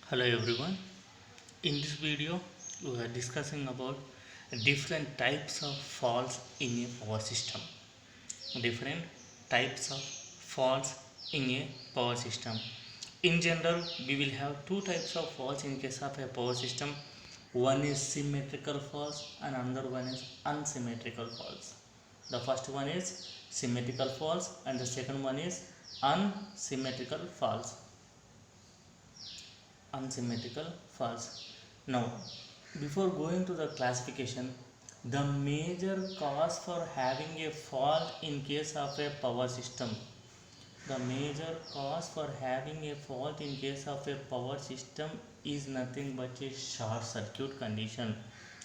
Hello everyone. In this video, we are discussing about different types of faults in a power system. Different types of faults in a power system. In general, we will have two types of faults in case of a power system. One is symmetrical faults and another one is unsymmetrical faults. The first one is symmetrical faults and the second one is unsymmetrical faults. Unsymmetrical faults. Now, before going to the classification, the major cause for having a fault in case of a power system, the major cause for having a fault in case of a power system is nothing but a short circuit condition,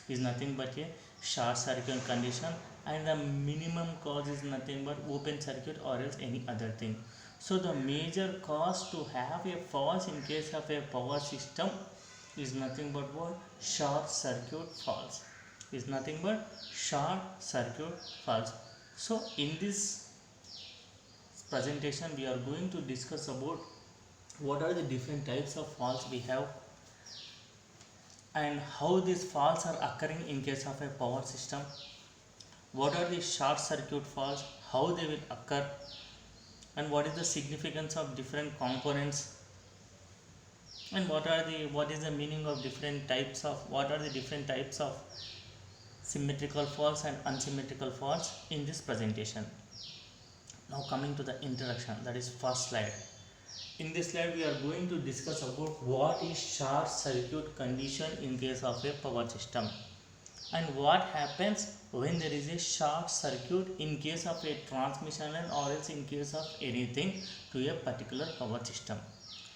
is nothing but a short circuit condition, and the minimum cause is nothing but open circuit or else any other thing. So the major cause to have a fault in case of a power system is nothing but what? Short circuit faults, is nothing but short circuit faults. So in this presentation we are going to discuss about what are the different types of faults we have and how these faults are occurring in case of a power system, what are the short circuit faults, how they will occur, and what is the significance of different components, and what is the meaning of different types of, what are the different types of symmetrical faults and unsymmetrical faults in this presentation. Now coming to the introduction, that is first slide. In this slide we are going to discuss about what is short circuit condition in case of a power system and what happens when there is a short circuit in case of a transmission line or else in case of anything to a particular power system.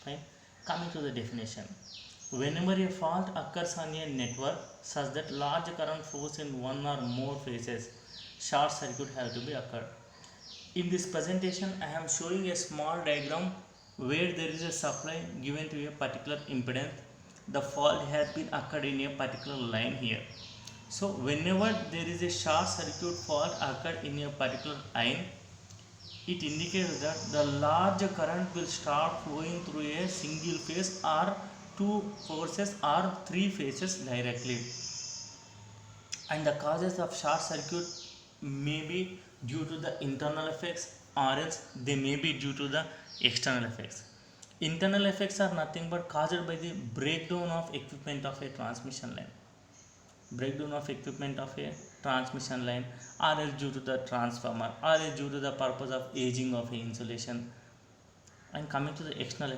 Fine. Coming to the definition. Whenever a fault occurs on a network such that large current flows in one or more phases, short circuit have to be occurred. In this presentation, I am showing a small diagram where there is a supply given to a particular impedance. The fault has been occurred in a particular line here. So whenever there is a short circuit fault occurred in a particular line, it indicates that the large current will start flowing through a single phase or two forces or three phases directly, and the causes of short circuit may be due to the internal effects or else they may be due to the external effects. Internal effects are nothing but caused by the breakdown of equipment of a transmission line, breakdown of equipment of a transmission line, or else due to the transformer, or else due to the purpose of aging of a insulation. And coming to the external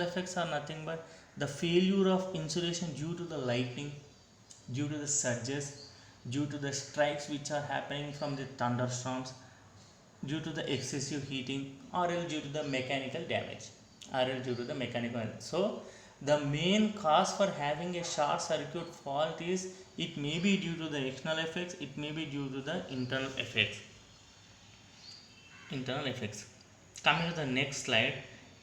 effects are nothing but the failure of insulation due to the lightning, due to the surges, due to the strikes which are happening from the thunderstorms, due to the excessive heating, or else due to the mechanical damage, or else due to the mechanical damage. So the main cause for having a short circuit fault is it may be due to the external effects, it may be due to the internal effects. Coming to the next slide.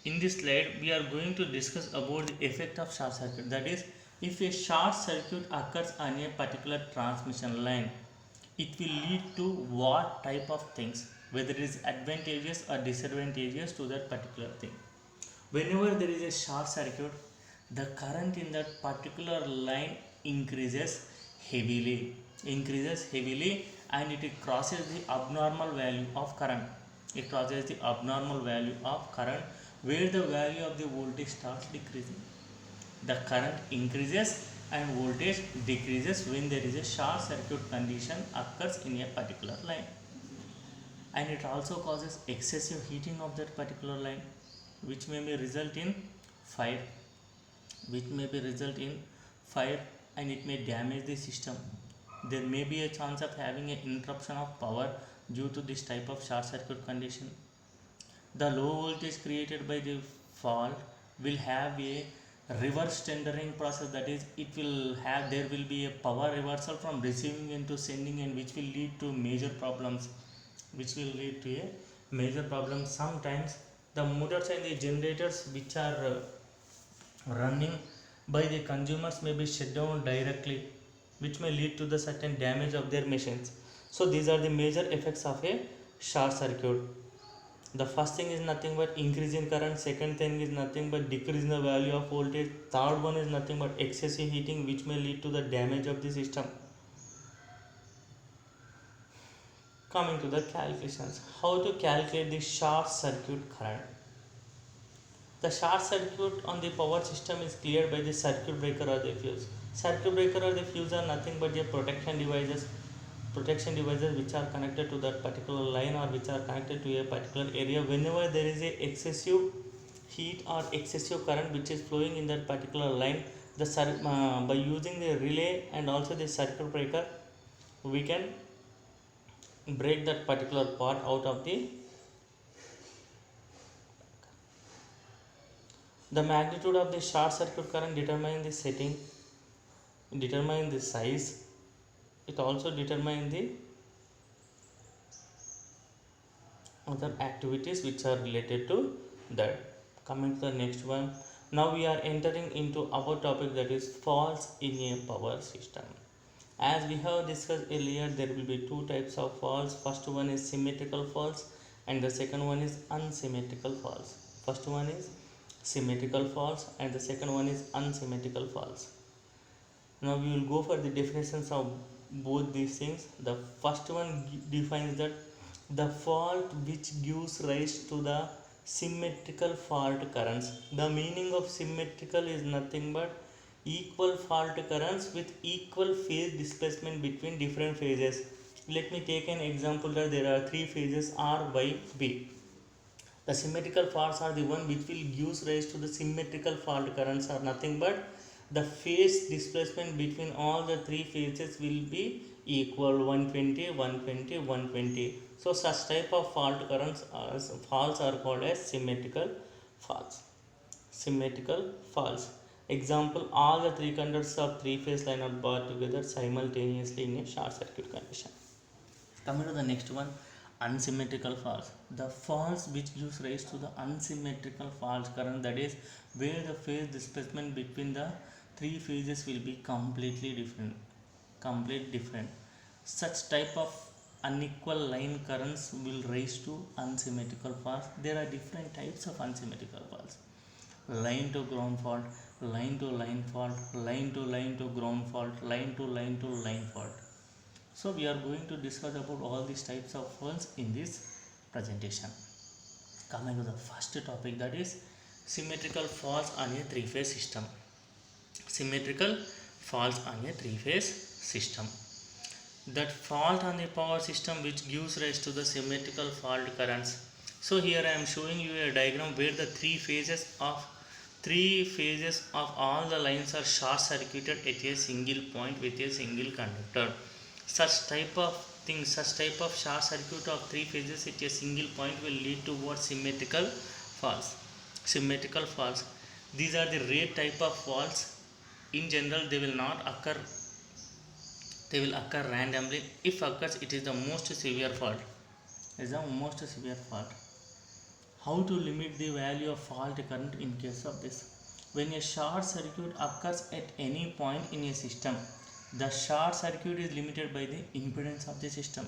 In this slide we are going to discuss about the effect of short circuit, that is, if a short circuit occurs on a particular transmission line, it will lead to what type of things, whether it is advantageous or disadvantageous to that particular thing. Whenever there is a short circuit, the current in that particular line increases heavily, and it crosses the abnormal value of current. It crosses the abnormal value of current where the value of the voltage starts decreasing. The current increases and voltage decreases when there is a short circuit condition occurs in a particular line, and it also causes excessive heating of that particular line, which may result in fire, and it may damage the system. There may be a chance of having an interruption of power due to this type of short circuit condition. The low voltage created by the fault will have a reverse tendering process, that is, there will be a power reversal from receiving into sending, and which will lead to major problems, sometimes the motors and the generators which are running by the consumers may be shut down directly, which may lead to the certain damage of their machines. So these are the major effects of a short circuit. The first thing is nothing but increase in current, second thing is nothing but decrease in the value of voltage, third one is nothing but excessive heating which may lead to the damage of the system. Coming to the calculations, how to calculate the short circuit current. The short circuit on the power system is cleared by the circuit breaker or the fuse. Circuit breaker or the fuse are nothing but the protection devices which are connected to that particular line or which are connected to a particular area. Whenever there is a excessive heat or excessive current which is flowing in that particular line, by using the relay and also the circuit breaker, we can break that particular part out of the magnitude of the short circuit current determine the setting, determine the size, it also determine the other activities which are related to that. Coming to the next one, now we are entering into our topic, that is faults in a power system. As we have discussed earlier, there will be two types of faults. First one is symmetrical faults and the second one is unsymmetrical faults. First one is symmetrical faults and the second one is unsymmetrical faults. Now we will go for the definitions of both these things. The first one defines that the fault which gives rise to the symmetrical fault currents. The meaning of symmetrical is nothing but equal fault currents with equal phase displacement between different phases. Let me take an example that there are three phases R, Y, B. The symmetrical faults are the one which will give rise to the symmetrical fault currents are nothing but the phase displacement between all the three phases will be equal 120, 120, 120. So such type of faults are called as symmetrical faults. Symmetrical faults. Example, all the three conductors of three-phase line are brought together simultaneously in a short circuit condition. Coming to the next one, unsymmetrical faults. The faults which gives rise to the unsymmetrical fault current, that is where the phase displacement between the three phases will be completely different. Such type of unequal line currents will rise to unsymmetrical faults. There are different types of unsymmetrical faults: line to ground fault, line to line fault, line to line to ground fault, line to line fault. So we are going to discuss about all these types of faults in this presentation. Coming to the first topic, that is symmetrical faults on a three-phase system. Symmetrical faults on a three-phase system. That fault on the power system which gives rise to the symmetrical fault currents. So here I am showing you a diagram where the three phases of all the lines are short circuited at a single point with a single conductor. Such type of short circuit of three phases at a single point will lead towards symmetrical faults. Symmetrical faults. These are the rare type of faults. In general, they will not occur. They will occur randomly. If occurs, it is the most severe fault. How to limit the value of fault current in case of this? When a short circuit occurs at any point in a system, the short circuit is limited by the impedance of the system.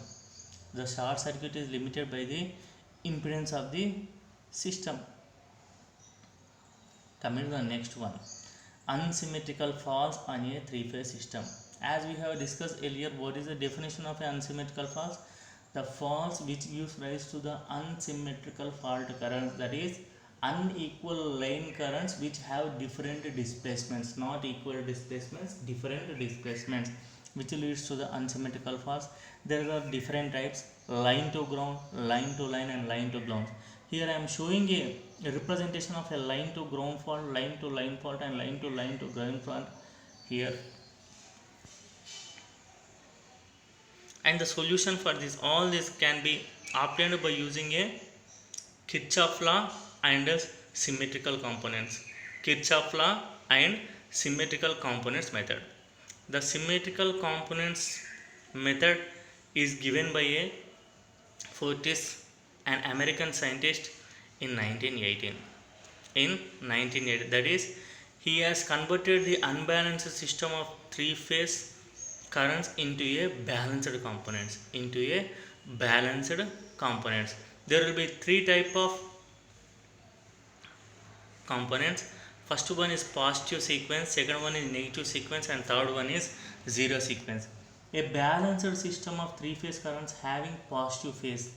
The short circuit is limited by the impedance of the system. Coming to the next one, unsymmetrical faults on a three-phase system. As we have discussed earlier, what is the definition of an unsymmetrical fault? The faults which gives rise to the unsymmetrical fault currents, that is unequal line currents which have different displacements, not equal displacements, different displacements, which leads to the unsymmetrical faults. There are different types: line to ground, line to line, and line to ground. Here I am showing a representation of a line to ground fault, line to line fault, and line to ground fault here. And the solution for all this can be obtained by using a Kirchhoff law and symmetrical components. Kirchhoff law and symmetrical components method. The symmetrical components method is given by a Fortis, an American scientist, in 1918. That is, he has converted the unbalanced system of three-phase currents into a balanced components. there will be three type of components. First one is positive sequence, second one is negative sequence, and third one is zero sequence. A balanced system of three phase currents having positive phase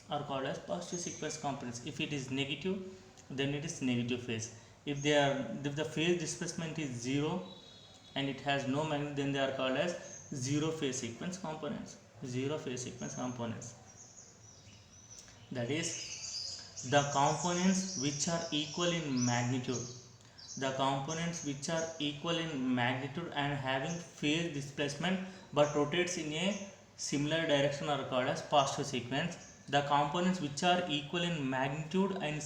are called as positive sequence components. If it is negative, then it is negative phase. If the phase displacement is zero and it has no magnitude, then they are called as zero phase sequence components. Zero phase sequence components, that is the components which are equal in magnitude. The components which are equal in magnitude and having phase displacement but rotates in a similar direction are called as positive sequence. The components which are equal in magnitude and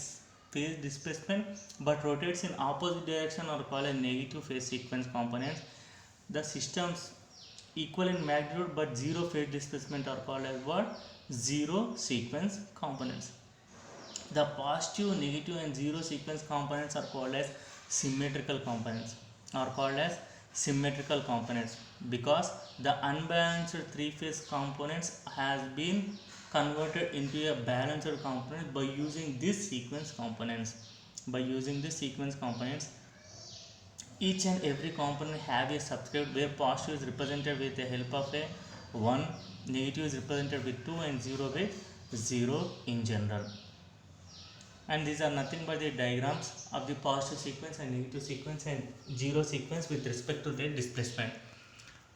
phase displacement but rotates in opposite direction are called as negative phase sequence components. The systems equal in magnitude but zero phase displacement are called as what? Zero sequence components. The positive, negative and zero sequence components are called as symmetrical components, because the unbalanced three phase components has been converted into a balanced component by using these sequence components. Each and every component have a subscript where positive is represented with the help of a 1, negative is represented with 2 and 0 with 0 in general. And these are nothing but the diagrams of the positive sequence and negative sequence and zero sequence with respect to their displacement,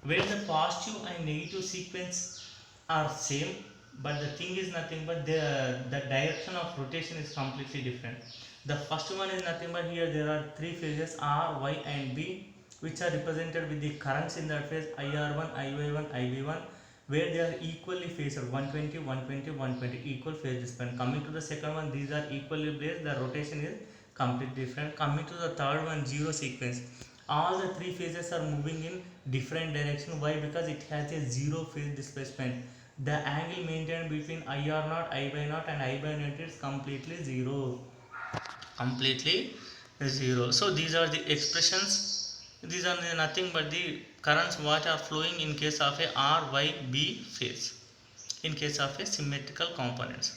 where the positive and negative sequence are same, but the thing is nothing but the direction of rotation is completely different. The first one is nothing but here there are three phases R, Y and B, which are represented with the currents in that phase IR1, IY1, IB1, where they are equally phased 120, 120, 120 equal phase displacement. Coming to the second one, these are equally placed, the rotation is completely different. Coming to the third one, zero sequence, all the three phases are moving in different direction. Why? Because it has a zero phase displacement. The angle maintained between IR0, I by 0 and I by 0 is completely zero. So these are the expressions. These are nothing but the currents what are flowing in case of a R, Y, B phase, in case of a symmetrical components.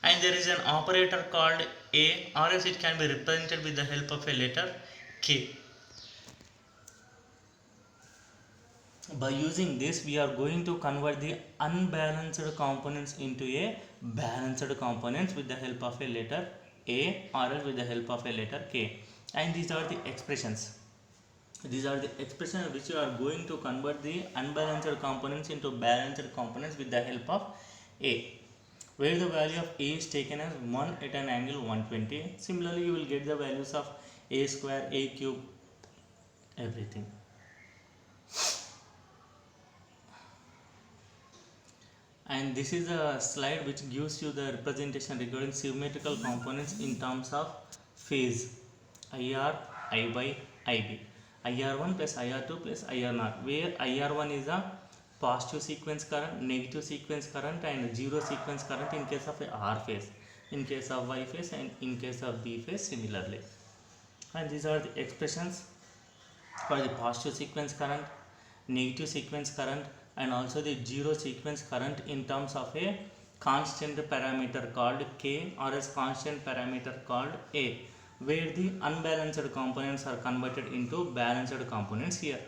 And there is an operator called A, or else it can be represented with the help of a letter K. By using this, we are going to convert the unbalanced components into a balanced components with the help of a letter A, or else with the help of a letter K. And these are the expressions. These are the expressions which you are going to convert the unbalanced components into balanced components with the help of A, where the value of A is taken as 1 at an angle 120. Similarly, you will get the values of A square, A cube, everything. And this is a slide which gives you the representation regarding symmetrical components in terms of phase IR, I by IB, IR1 plus IR2 plus IR0, where IR1 is a positive sequence current, negative sequence current and zero sequence current in case of a R phase, in case of Y phase and in case of B phase similarly. And these are the expressions for the positive sequence current, negative sequence current and also the zero sequence current in terms of a constant parameter called K, or as constant parameter called A, where the unbalanced components are converted into balanced components here.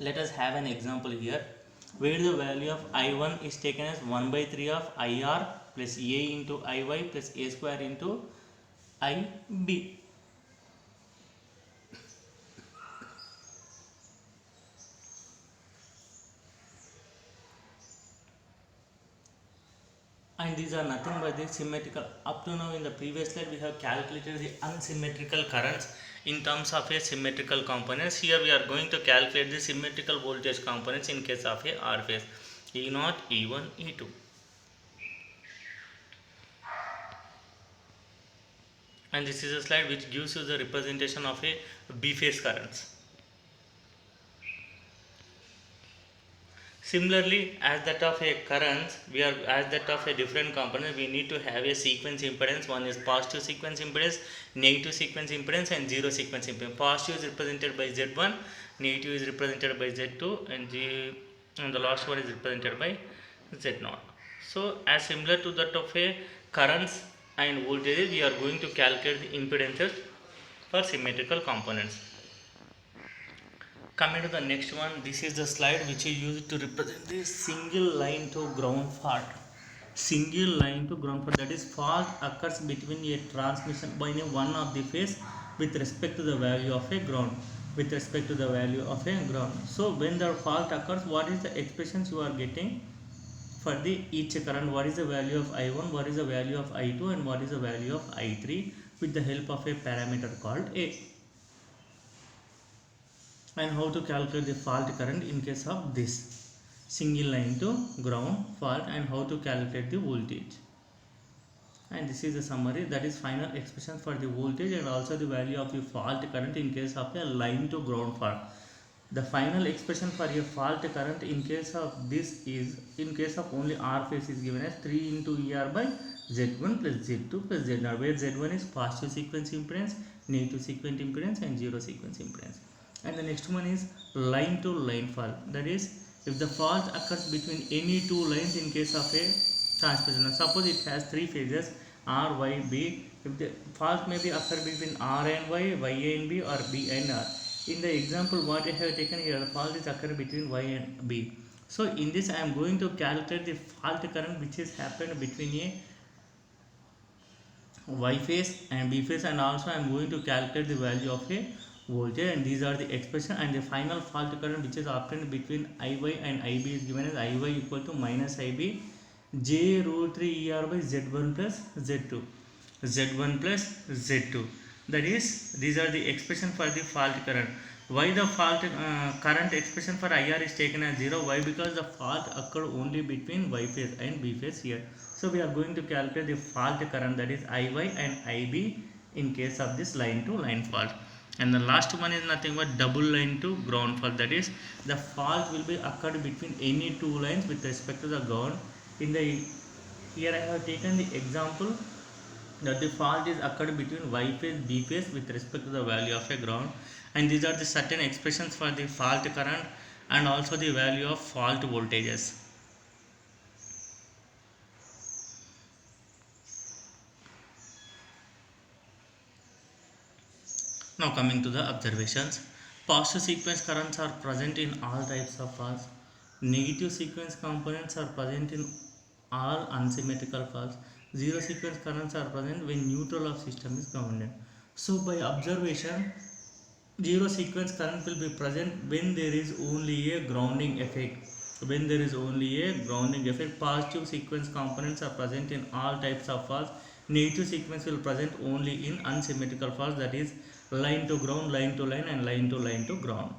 Let us have an example here, where the value of I1 is taken as 1 by 3 of IR plus A into IY plus A square into IB. And these are nothing but the symmetrical. Up to now in the previous slide we have calculated the unsymmetrical currents in terms of a symmetrical components. Here we are going to calculate the symmetrical voltage components in case of a R phase, E0, E1, E2. And this is a slide which gives you the representation of a B phase currents. Similarly, as that of a current, as that of a different component, we need to have a sequence impedance. One is positive sequence impedance, negative sequence impedance and zero sequence impedance. Positive is represented by Z1, negative is represented by Z2 and the last one is represented by Z0. So as similar to that of a currents and voltages, we are going to calculate the impedances for symmetrical components. Coming to the next one, this is the slide which is used to represent the single line to ground fault. Single line to ground fault, that is fault occurs between a transmission by one of the phase with respect to the value of a ground. With respect to the value of a ground. So when the fault occurs, what is the expressions you are getting for the each current? What is the value of I1, what is the value of I2, and what is the value of I3 with the help of a parameter called A. And how to calculate the fault current in case of this single line to ground fault, and how to calculate the voltage. And this is the summary, that is final expression for the voltage and also the value of the fault current in case of a line to ground fault. The final expression for a fault current in case of this is, in case of only R phase, is given as 3 into ER by Z1 plus Z2 plus Z0, where Z1 is positive sequence impedance, negative sequence impedance, and zero sequence impedance. And the next one is line to line fault, that is if the fault occurs between any two lines in case of a transmission. Now suppose it has three phases R, Y, B. If the fault may be occur between R and Y, Y and B, or B and R. In the example what I have taken here, the fault is occur between Y and B. So in this I am going to calculate the fault current which is happened between a Y phase and B phase, and also I am going to calculate the value of a voltage, and these are the expression. And the final fault current which is obtained between Iy and Ib is given as Iy equal to minus Ib J root 3 ER by Z1 plus Z2, Z1 plus Z2. That is, these are the expression for the fault current. Why the fault current expression for IR is taken as 0? Why? Because the fault occurred only between Y phase and B phase here. So we are going to calculate the fault current, that is Iy and Ib in case of this line to line fault. And the last one is nothing but double line to ground fault, that is the fault will be occurred between any two lines with respect to the ground. In the here I have taken the example that the fault is occurred between Y phase, B phase with respect to the value of a ground, and these are the certain expressions for the fault current and also the value of fault voltages. Now coming to the observations, positive sequence currents are present in all types of faults. Negative sequence components are present in all unsymmetrical faults. Zero sequence currents are present when neutral of system is grounded. So by observation, zero sequence current will be present when there is only a grounding effect. When there is only a grounding effect, positive sequence components are present in all types of faults. Negative sequence will present only in unsymmetrical faults, that is line to ground, line to line, and line to ground.